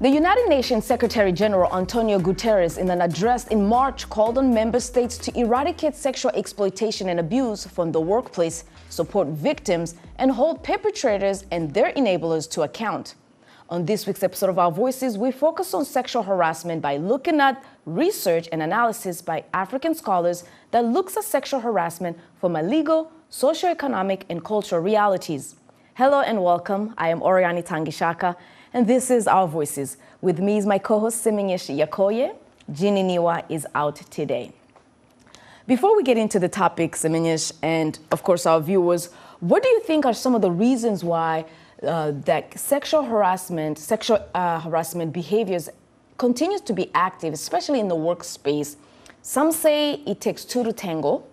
The United Nations Secretary General Antonio Guterres, in an address in March, called on member states to eradicate sexual exploitation and abuse from the workplace, support victims, and hold perpetrators and their enablers to account. On this week's episode of Our Voices, we focus on sexual harassment by looking at research and analysis by African scholars that looks at sexual harassment from a legal, socioeconomic, and cultural realities. Hello and welcome. I am Oriani Tangishaka, and this is Our Voices. With me is my co-host Seminyesh Yakoye. Ginny Niwa is out today. Before we get into the topic, Seminyesh, and of course our viewers, what do you think are some of the reasons why that sexual harassment behaviors continues to be active, especially in the workspace? Some say it takes two to tango,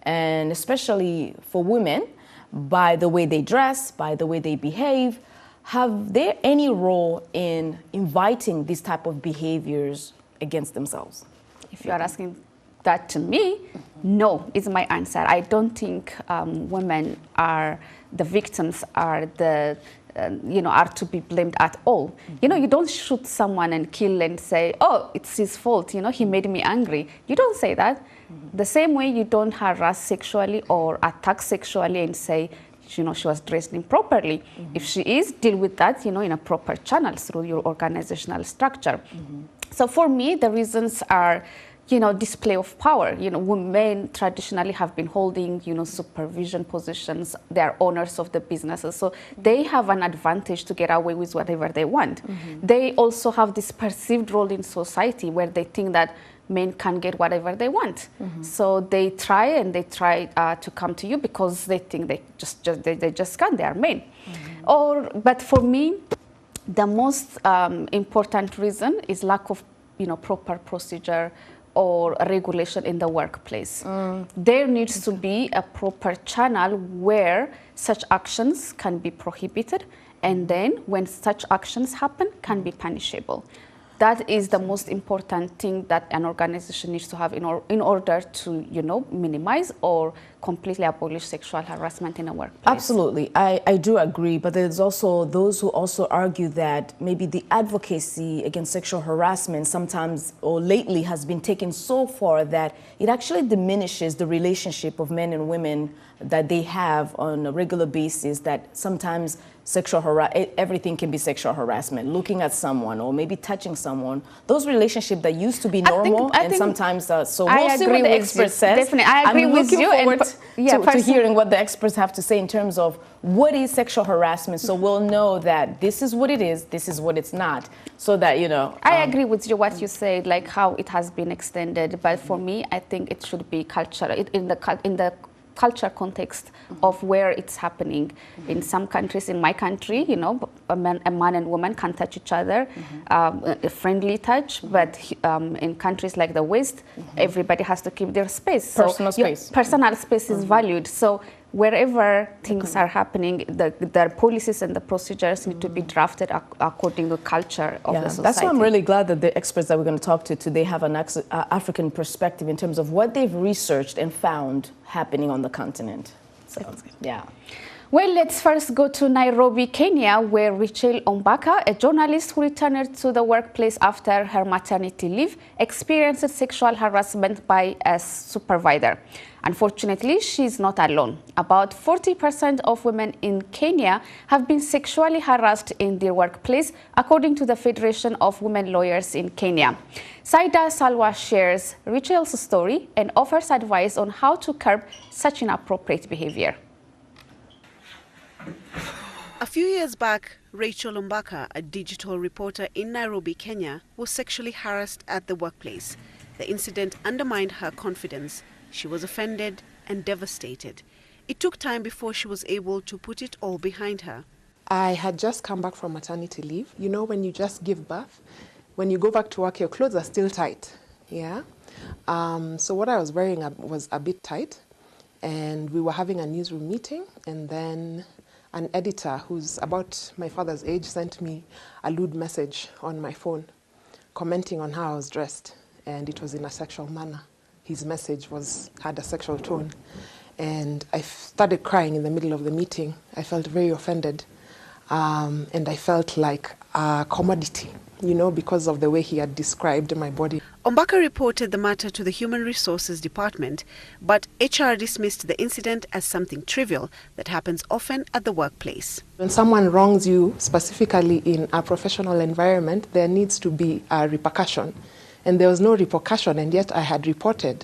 and especially for women, by the way they dress, by the way they behave. Have there any role in inviting these type of behaviors against themselves? If you are asking that to me, no is my answer. I don't think women are the victims, are the are to be blamed at all. You don't shoot someone and kill and say, oh, it's his fault, he made me angry. You don't say that. The same way you don't harass sexually or attack sexually and say, she was dressed improperly. If she is, deal with that, in a proper channel through your organizational structure. So for me, the reasons are, display of power. Women traditionally have been holding, supervision positions. They are owners of the businesses. So they have an advantage to get away with whatever they want. They also have this perceived role in society where they think that men can get whatever they want. So they try to come to you because they think they just can't. They are men. But for me, the most important reason is lack of proper procedure or regulation in the workplace. There needs to be a proper channel where such actions can be prohibited, and then when such actions happen, can be punishable. That is the most important thing that an organization needs to have in order to, minimize or completely abolish sexual harassment in a workplace. Absolutely. I do agree, but there's also those who also argue that maybe the advocacy against sexual harassment sometimes or lately has been taken so far that it actually diminishes the relationship of men and women that they have on a regular basis, that sometimes everything can be sexual harassment, looking at someone or maybe touching someone. Those relationships that used to be normal and sometimes, so we'll see what the expert says. Definitely, I agree with you. I'm looking forward to hearing what the experts have to say in terms of what is sexual harassment, so we'll know that this is what it is, this is what it's not, so that, I agree with you what you said, like how it has been extended, but for me, I think it should be cultural, in the culture context of where it's happening. In some countries, in my country, a man and woman can touch each other, a friendly touch, but in countries like the West, everybody has to keep their space. Personal space. Personal space is valued. So wherever things are happening, the policies and the procedures need to be drafted according to the culture of the society. That's why I'm really glad that the experts that we're going to talk to today have an African perspective in terms of what they've researched and found happening on the continent. So, yeah. Well, let's first go to Nairobi, Kenya, where Rachel Ombaka, a journalist who returned to the workplace after her maternity leave, experienced sexual harassment by a supervisor. Unfortunately, she's not alone. About 40% of women in Kenya have been sexually harassed in their workplace, according to the Federation of Women Lawyers in Kenya. Saida Salwa shares Rachel's story and offers advice on how to curb such inappropriate behavior. A few years back, Rachel Ombaka, a digital reporter in Nairobi, Kenya, was sexually harassed at the workplace. The incident undermined her confidence. She was offended and devastated. It took time before she was able to put it all behind her. I had just come back from maternity leave. When you just give birth, when you go back to work, your clothes are still tight. Yeah. So what I was wearing was a bit tight, and we were having a newsroom meeting, and then an editor who's about my father's age sent me a lewd message on my phone commenting on how I was dressed, and it was in a sexual manner. His message had a sexual tone, and I started crying in the middle of the meeting. I felt very offended, and I felt like a commodity, you know, because of the way he had described my body. Ombaka reported the matter to the Human Resources Department, but HR dismissed the incident as something trivial that happens often at the workplace. When someone wrongs you, specifically in a professional environment, there needs to be a repercussion. And there was no repercussion, and yet I had reported.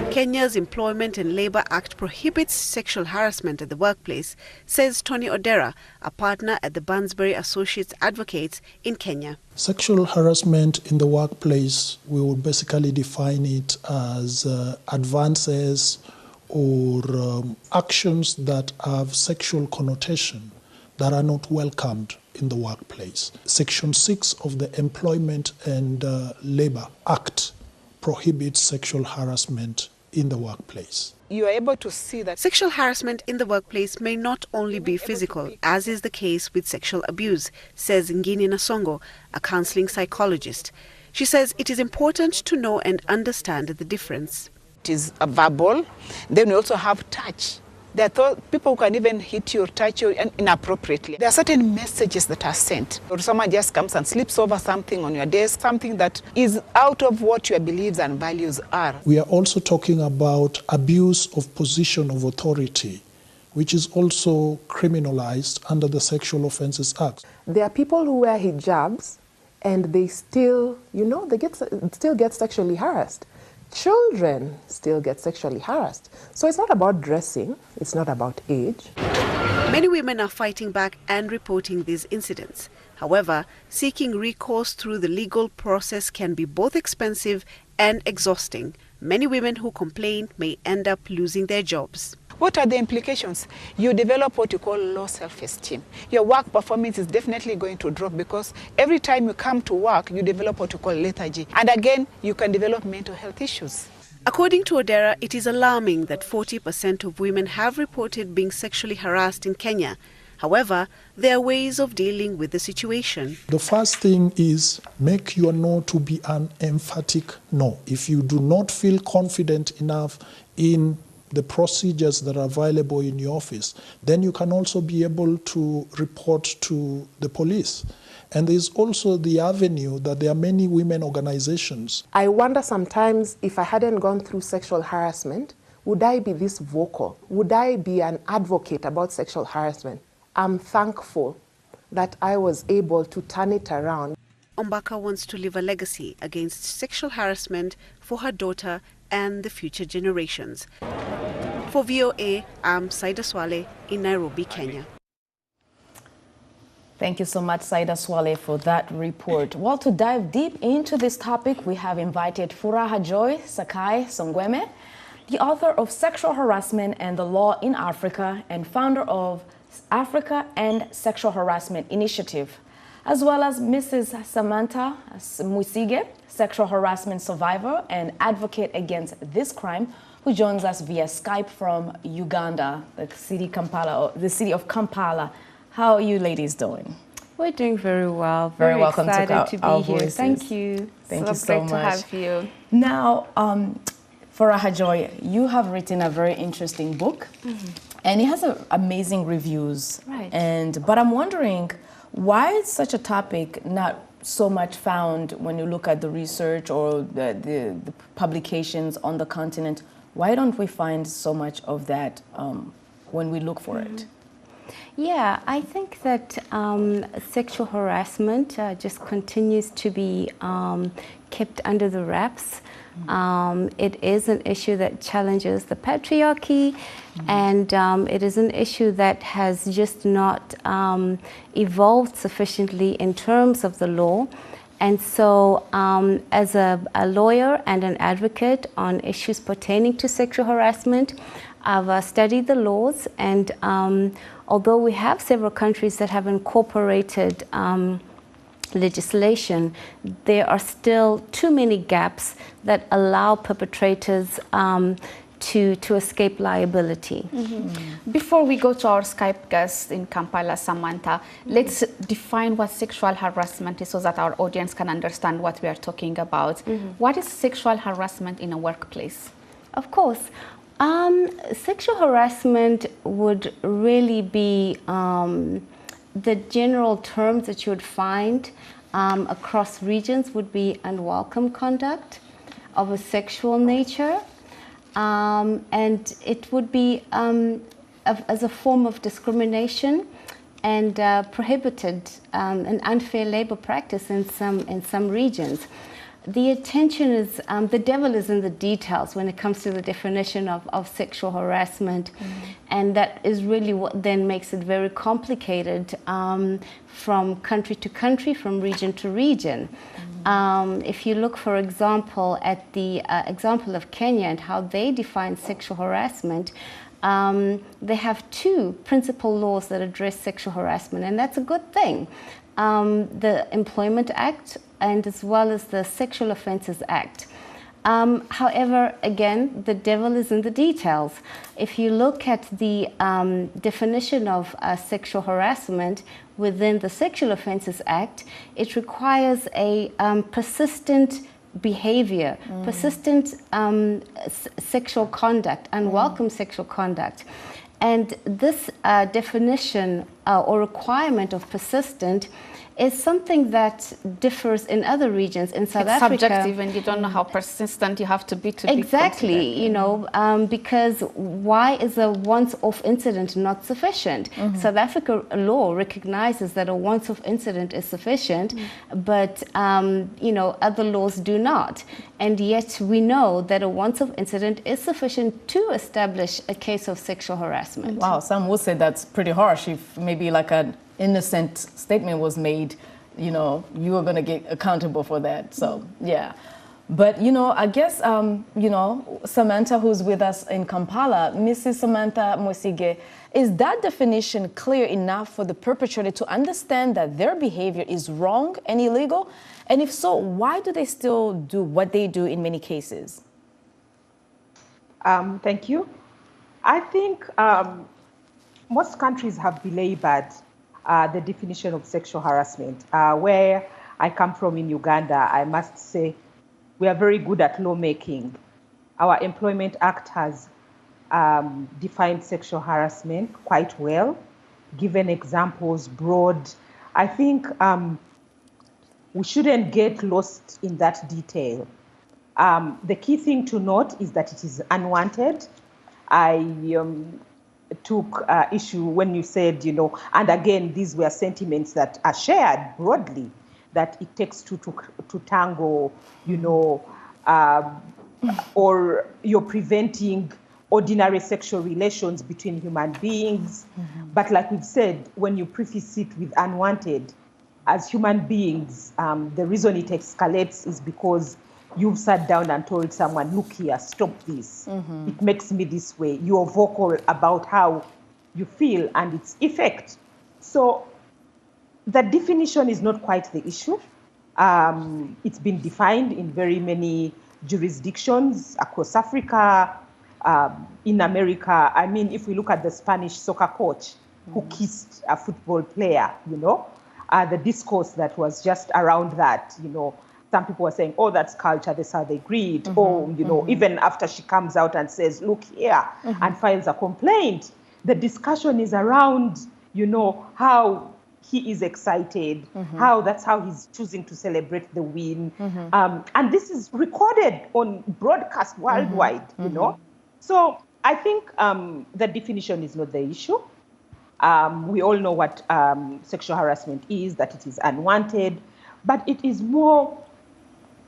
Kenya's Employment and Labour Act prohibits sexual harassment at the workplace, says Tony Odera, a partner at the Bansbury Associates Advocates in Kenya. Sexual harassment in the workplace, we would basically define it as advances or actions that have sexual connotation that are not welcomed in the workplace. Section 6 of the Employment and Labour Act prohibits sexual harassment in the workplace. You are able to see that sexual harassment in the workplace may not only be physical, as is the case with sexual abuse, says Ngini Nasongo, a counseling psychologist. She says it is important to know and understand the difference. it is verbal. Then we also have touch. There are people who can even hit you or touch you inappropriately. There are certain messages that are sent. Or someone just comes and slips over something on your desk, something that is out of what your beliefs and values are. We are also talking about abuse of position of authority, which is also criminalized under the Sexual Offences Act. There are people who wear hijabs and they still, still get sexually harassed. Children still get sexually harassed. So it's not about dressing, it's not about age. Many women are fighting back and reporting these incidents. However, seeking recourse through the legal process can be both expensive and exhausting. Many women who complain may end up losing their jobs. What are the implications? You develop what you call low self-esteem. Your work performance is definitely going to drop because every time you come to work, you develop what you call lethargy. And again, you can develop mental health issues. According to Odera, it is alarming that 40% of women have reported being sexually harassed in Kenya. However, there are ways of dealing with the situation. The first thing is make your no to be an emphatic no. If you do not feel confident enough in the procedures that are available in your office, then you can also be able to report to the police. And there's also the avenue that there are many women organizations. I wonder sometimes if I hadn't gone through sexual harassment, would I be this vocal? Would I be an advocate about sexual harassment? I'm thankful that I was able to turn it around. Ombaka wants to leave a legacy against sexual harassment for her daughter and the future generations. For VOA, I'm Saida Swale in Nairobi, Kenya. Thank you so much, Saida Swale, for that report. Well, to dive deep into this topic, we have invited Furaha Joy Sekai Saungweme, the author of Sexual Harassment and the Law in Africa and founder of Africa and Sexual Harassment Initiative, as well as Mrs. Samantha Mwisige, sexual harassment survivor and advocate against this crime, who joins us via Skype from Uganda, the city of Kampala. How are you ladies doing? We're doing very well. Very welcome excited to be here. voices. Thank you. Thank you so great much. to have you. Now, Furaha Joy, you have written a very interesting book, and it has amazing reviews. Right. But I'm wondering, why is such a topic not so much found when you look at the research or the publications on the continent? Why don't we find so much of that when we look for it? Yeah, I think that sexual harassment just continues to be kept under the wraps. It is an issue that challenges the patriarchy, and it is an issue that has just not evolved sufficiently in terms of the law. And so as a lawyer and an advocate on issues pertaining to sexual harassment, I've studied the laws, and although we have several countries that have incorporated legislation, there are still too many gaps that allow perpetrators to escape liability. Before we go to our Skype guest in Kampala, Samantha, let's define what sexual harassment is so that our audience can understand what we are talking about. What is sexual harassment in a workplace? Of course. Sexual harassment would really be the general terms that you would find across regions would be unwelcome conduct of a sexual nature, and it would be as a form of discrimination and prohibited an unfair labor practice in some regions. The attention is, the devil is in the details when it comes to the definition of sexual harassment. And that is really what then makes it very complicated from country to country, from region to region. If you look, for example, at the example of Kenya and how they define sexual harassment, they have two principal laws that address sexual harassment, and that's a good thing. The Employment Act and as well as the Sexual Offences Act. However, again, the devil is in the details. If you look at the definition of sexual harassment within the Sexual Offences Act, it requires a persistent behavior, persistent sexual conduct, unwelcome sexual conduct. And this definition or requirement of persistent is something that differs in other regions. In South Africa, it's subjective, and you don't know how persistent you have to be exactly, you know, because why is a once-off incident not sufficient? South Africa law recognizes that a once-off incident is sufficient, but you know, other laws do not. And yet we know that a once-off incident is sufficient to establish a case of sexual harassment. Wow, some would say that's pretty harsh. If maybe like an innocent statement was made, you know, you are going to get accountable for that. So, yeah. But, you know, I guess, you know, Samantha, who's with us in Kampala, Mrs. Samantha Mwesige, is that definition clear enough for the perpetrator to understand that their behavior is wrong and illegal? And if so, why do they still do what they do in many cases? Thank you. I think most countries have belabored the definition of sexual harassment. Where I come from in Uganda, I must say we are very good at lawmaking. Our Employment Act has defined sexual harassment quite well, given examples, broad. I think we shouldn't get lost in that detail. The key thing to note is that it is unwanted. I took issue when you said, you know, and again, these were sentiments that are shared broadly, that it takes two to tango, you know, or you're preventing ordinary sexual relations between human beings. But like we've said, when you preface it with unwanted, as human beings, the reason it escalates is because you've sat down and told someone, look here, stop this. It makes me this way. You're vocal about how you feel and its effect. So the definition is not quite the issue. It's been defined in very many jurisdictions across Africa, in America. I mean, if we look at the Spanish soccer coach who kissed a football player, you know, the discourse that was just around that, you know, some people were saying, oh, that's culture, that's how they greet. Oh, you know, even after she comes out and says, look here, and files a complaint, the discussion is around, you know, how he is excited, that's how he's choosing to celebrate the win. And this is recorded on broadcast worldwide, you know. So I think the definition is not the issue. We all know what sexual harassment is, that it is unwanted, but it is more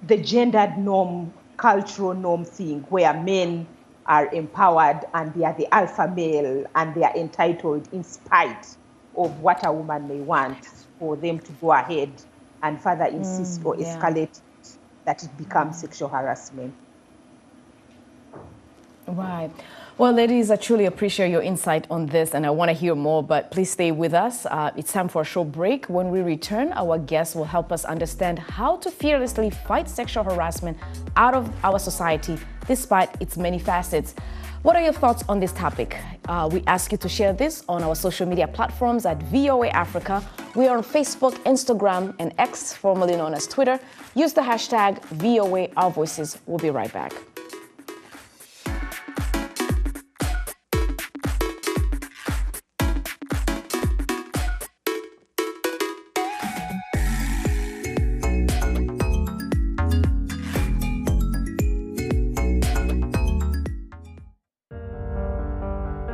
the gendered norm, cultural norm thing where men are empowered and they are the alpha male and they are entitled in spite of what a woman may want for them to go ahead and further insist or escalate that it becomes sexual harassment. Right. Well, ladies, I truly appreciate your insight on this, and I want to hear more, but please stay with us. It's time for a short break. When we return, our guests will help us understand how to fearlessly fight sexual harassment out of our society, despite its many facets. What are your thoughts on this topic? We ask you to share this on our social media platforms at VOA Africa. We are on Facebook, Instagram, and X, formerly known as Twitter. Use the hashtag VOA Our Voices. We'll be right back.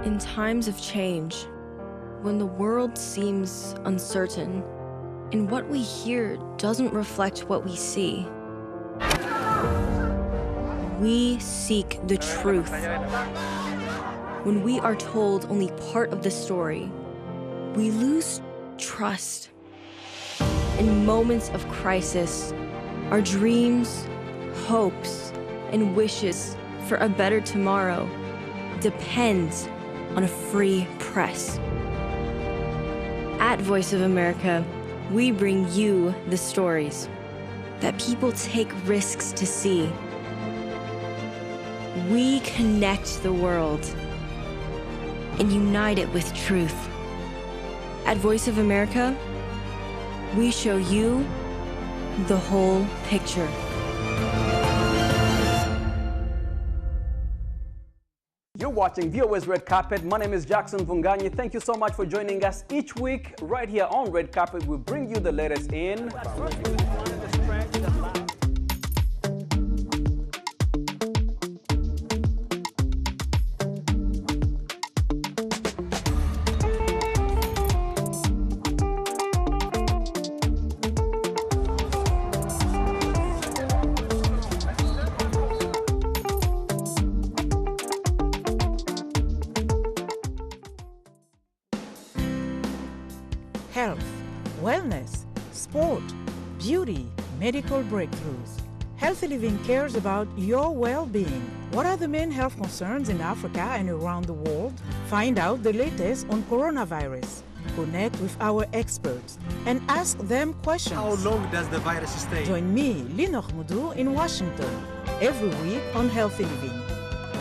In times of change, when the world seems uncertain and what we hear doesn't reflect what we see, we seek the truth. When we are told only part of the story, we lose trust. In moments of crisis, our dreams, hopes, and wishes for a better tomorrow depends on a free press. At Voice of America, we bring you the stories that people take risks to see. We connect the world and unite it with truth. At Voice of America, we show you the whole picture. You're watching VOA's Red Carpet. My name is Jackson Vunganyi. Thank you so much for joining us each week right here on Red Carpet. We bring you the latest in health, wellness, sport, beauty, medical breakthroughs. Healthy Living cares about your well-being. What are the main health concerns in Africa and around the world? Find out the latest on coronavirus. Connect with our experts and ask them questions. How long does the virus stay? Join me, Linoch Mudu, in Washington every week on Healthy Living,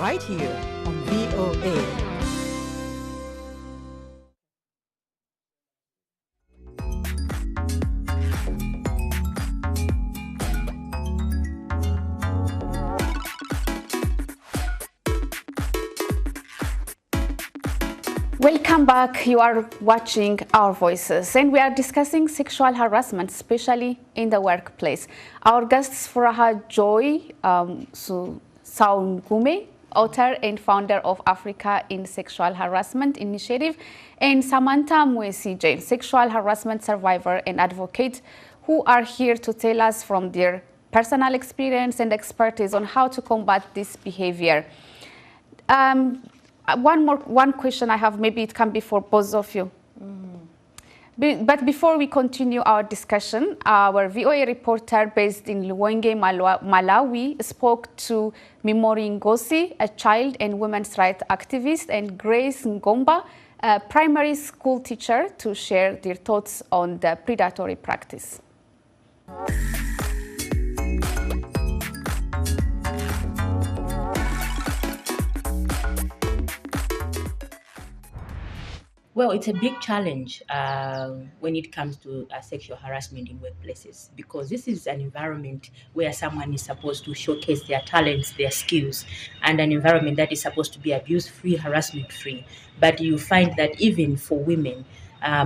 right here on VOA. Welcome back. You are watching Our Voices, and we are discussing sexual harassment, especially in the workplace. Our guests, Furaha Joy Sekai author and founder of Africa in Sexual Harassment Initiative, and Samantha Mwesi Jane, sexual harassment survivor and advocate, who are here to tell us from their personal experience and expertise on how to combat this behavior. One question I have, maybe it can be for both of you. But before we continue our discussion, our VOA reporter based in Luwenge, Malawi, spoke to Mimori Ngosi, a child and women's rights activist, and Grace Ngomba, a primary school teacher, to share their thoughts on the predatory practice. Well, it's a big challenge when it comes to sexual harassment in workplaces, because this is an environment where someone is supposed to showcase their talents, their skills, and an environment that is supposed to be abuse-free, harassment-free. But you find that even for women,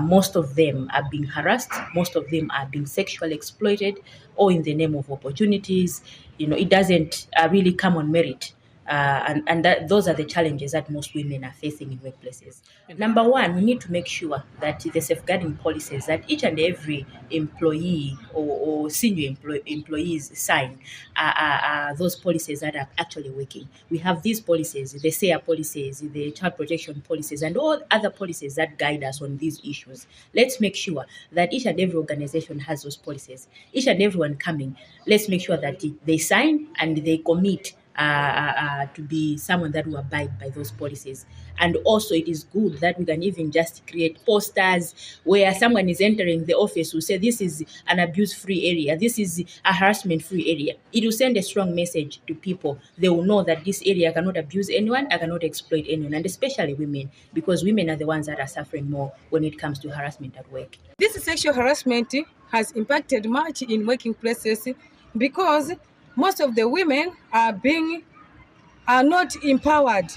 most of them are being harassed, most of them are being sexually exploited, or in the name of opportunities. You know, it doesn't really come on merit. Those are the challenges that most women are facing in workplaces. Number one, we need to make sure that the safeguarding policies that each and every employee or senior employees sign are those policies that are actually working. We have these policies, the SARE policies, the child protection policies, and all other policies that guide us on these issues. Let's make sure that each and every organization has those policies. Each and everyone coming, let's make sure that they sign and they commit to be someone that will abide by those policies. And also it is good that we can even just create posters where someone is entering the office who say this is an abuse-free area, this is a harassment-free area. It will send a strong message to people. They will know that this area cannot abuse anyone, I cannot exploit anyone, and especially women, because women are the ones that are suffering more when it comes to harassment at work. This sexual harassment has impacted much in working places because most of the women are not empowered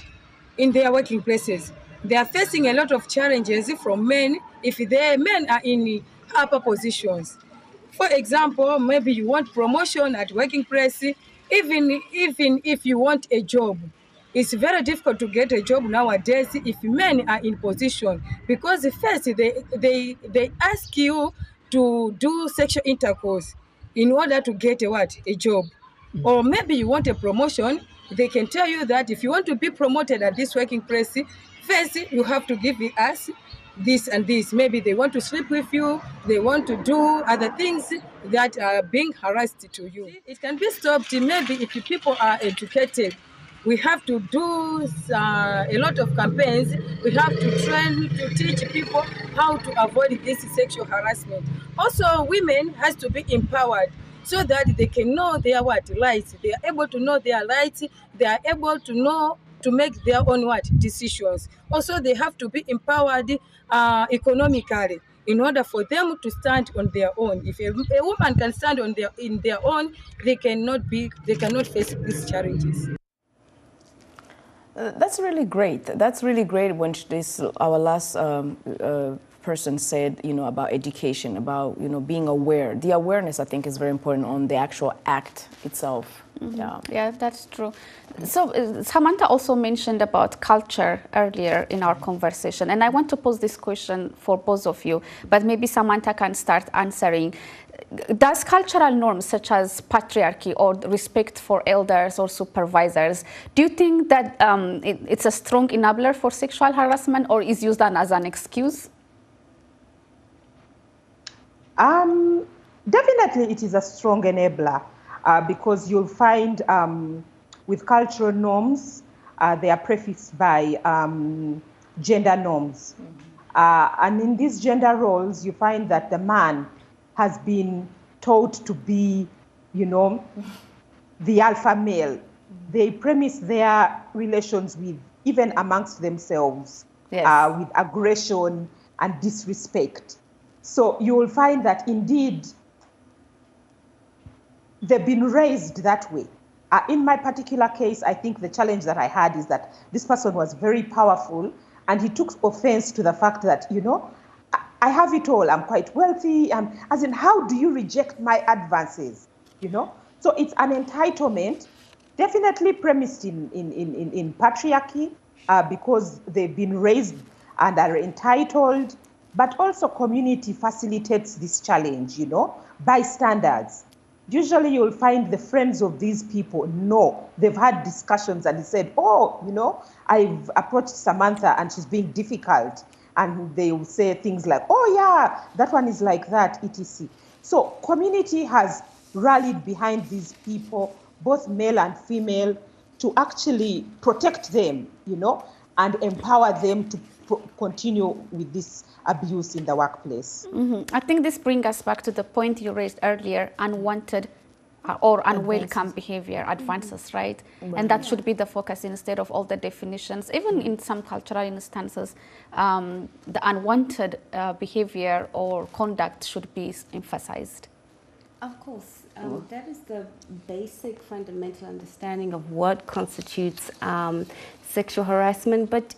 in their working places. They are facing a lot of challenges from men if their men are in upper positions. For example, maybe you want promotion at working place, even if you want a job. It's very difficult to get a job nowadays if men are in position, because first they ask you to do sexual intercourse in order to get a job. Or maybe you want a promotion, they can tell you that if you want to be promoted at this working place, first you have to give us this and this. Maybe they want to sleep with you, they want to do other things that are being harassed to you. It can be stopped maybe if people are educated. We have to do a lot of campaigns. We have to train, to teach people how to avoid this sexual harassment. Also, women has to be empowered so that they can know their rights. They are able to know their rights. They are able to know to make their own decisions. Also, they have to be empowered economically in order for them to stand on their own. If a woman can stand on their own, they cannot face these challenges. That's really great. That's really great when our last person said, about education, about, being aware. The awareness, I think, is very important on the actual act itself. Mm-hmm. Yeah, that's true. So Samantha also mentioned about culture earlier in our conversation, and I want to pose this question for both of you, but maybe Samantha can start answering. Does cultural norms such as patriarchy or respect for elders or supervisors, do you think that it's a strong enabler for sexual harassment, or is used as an excuse? Definitely it is a strong enabler because you'll find with cultural norms, they are prefaced by gender norms. And in these gender roles, you find that the man has been taught to be, the alpha male. They premise their relations with, even amongst themselves, yes, with aggression and disrespect. So you will find that indeed they've been raised that way. In my particular case, I think the challenge that I had is that this person was very powerful and he took offense to the fact that, I have it all, I'm quite wealthy, as in, how do you reject my advances, So it's an entitlement, definitely premised in patriarchy, because they've been raised and are entitled, but also community facilitates this challenge, by standards. Usually you'll find the friends of these people know, they've had discussions and they said, I've approached Samantha and she's being difficult. And they will say things like, oh yeah, that one is like that, etc. So community has rallied behind these people, both male and female, to actually protect them, and empower them to continue with this abuse in the workplace. Mm-hmm. I think this brings us back to the point you raised earlier, unwanted or unwelcome behavior, advances, right? And that should be the focus instead of all the definitions. Even in some cultural instances, the unwanted behavior or conduct should be emphasized. Of course, that is the basic fundamental understanding of what constitutes sexual harassment. But,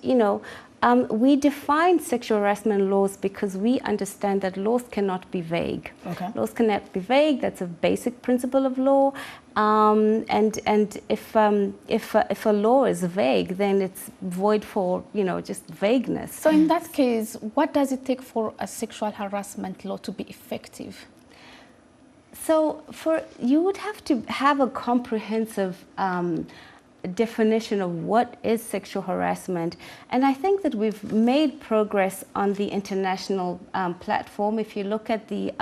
we define sexual harassment laws because we understand that laws cannot be vague. Okay. Laws cannot be vague. That's a basic principle of law. And if a law is vague, then it's void for, just vagueness. So in that case, what does it take for a sexual harassment law to be effective? So you would have to have a comprehensive definition of what is sexual harassment. And I think that we've made progress on the international platform. If you look at the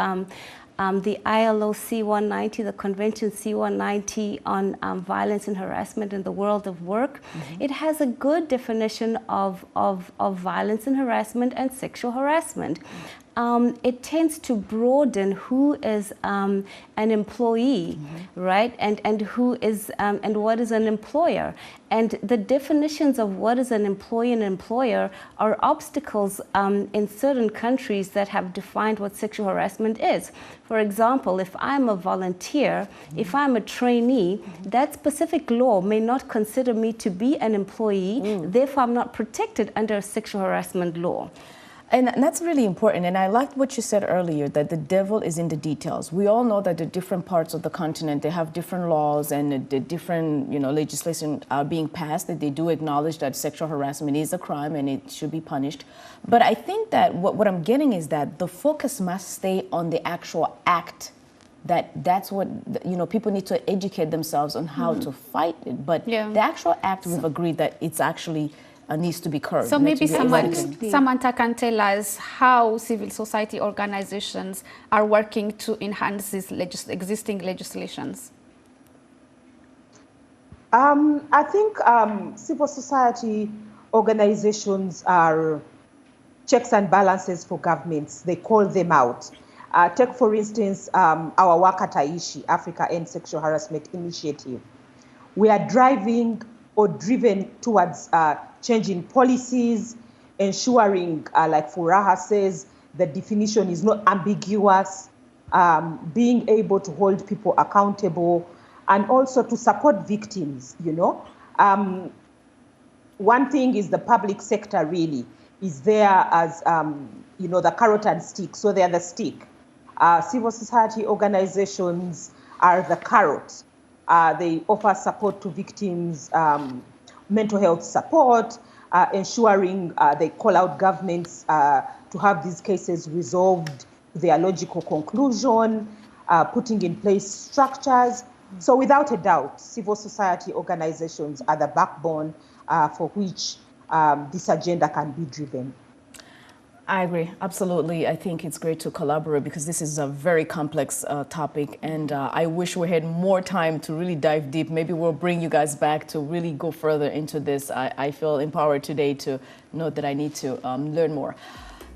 ILO C-190, the Convention C-190 on violence and harassment in the world of work, it has a good definition of violence and harassment and sexual harassment. It tends to broaden who is an employee, right, and who is and what is an employer. And the definitions of what is an employee and employer are obstacles in certain countries that have defined what sexual harassment is. For example, if I'm a volunteer, if I'm a trainee, that specific law may not consider me to be an employee, therefore I'm not protected under a sexual harassment law. And that's really important. And I liked what you said earlier, that the devil is in the details. We all know that the different parts of the continent, they have different laws and the different, legislation are being passed, that they do acknowledge that sexual harassment is a crime and it should be punished. But I think that what I'm getting is that the focus must stay on the actual act. That's what, people need to educate themselves on how to fight it. But the actual act, we've agreed that it's actually needs to be curbed. So maybe Samantha can tell us how civil society organizations are working to enhance these existing legislations. I think civil society organizations are checks and balances for governments. They call them out. Take, for instance, our work at AESHI, Africa End Sexual Harassment Initiative. We are driving or driven towards changing policies, ensuring, like Furaha says, the definition is not ambiguous, being able to hold people accountable, and also to support victims, One thing is the public sector really is there as, the carrot and stick, so they're the stick. Civil society organizations are the carrot. They offer support to victims, mental health support, ensuring they call out governments to have these cases resolved to their logical conclusion, putting in place structures. So without a doubt, civil society organizations are the backbone for which this agenda can be driven. I agree, absolutely. I think it's great to collaborate because this is a very complex topic, and I wish we had more time to really dive deep. Maybe we'll bring you guys back to really go further into this. I feel empowered today to know that I need to learn more.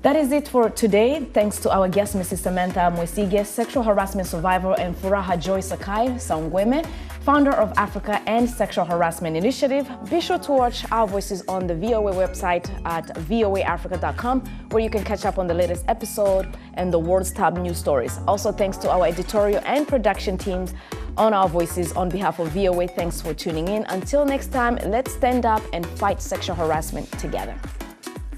That is it for today. Thanks to our guest, Mrs. Samantha Mwesige, sexual harassment survivor, and Furaha Joy Sekai Saungweme, founder of Africa End Sexual Harassment Initiative. Be sure to watch our voices on the VOA website at voaafrica.com, where you can catch up on the latest episode and the world's top news stories. Also, thanks to our editorial and production teams on our voices. On behalf of VOA, thanks for tuning in. Until next time, let's stand up and fight sexual harassment together.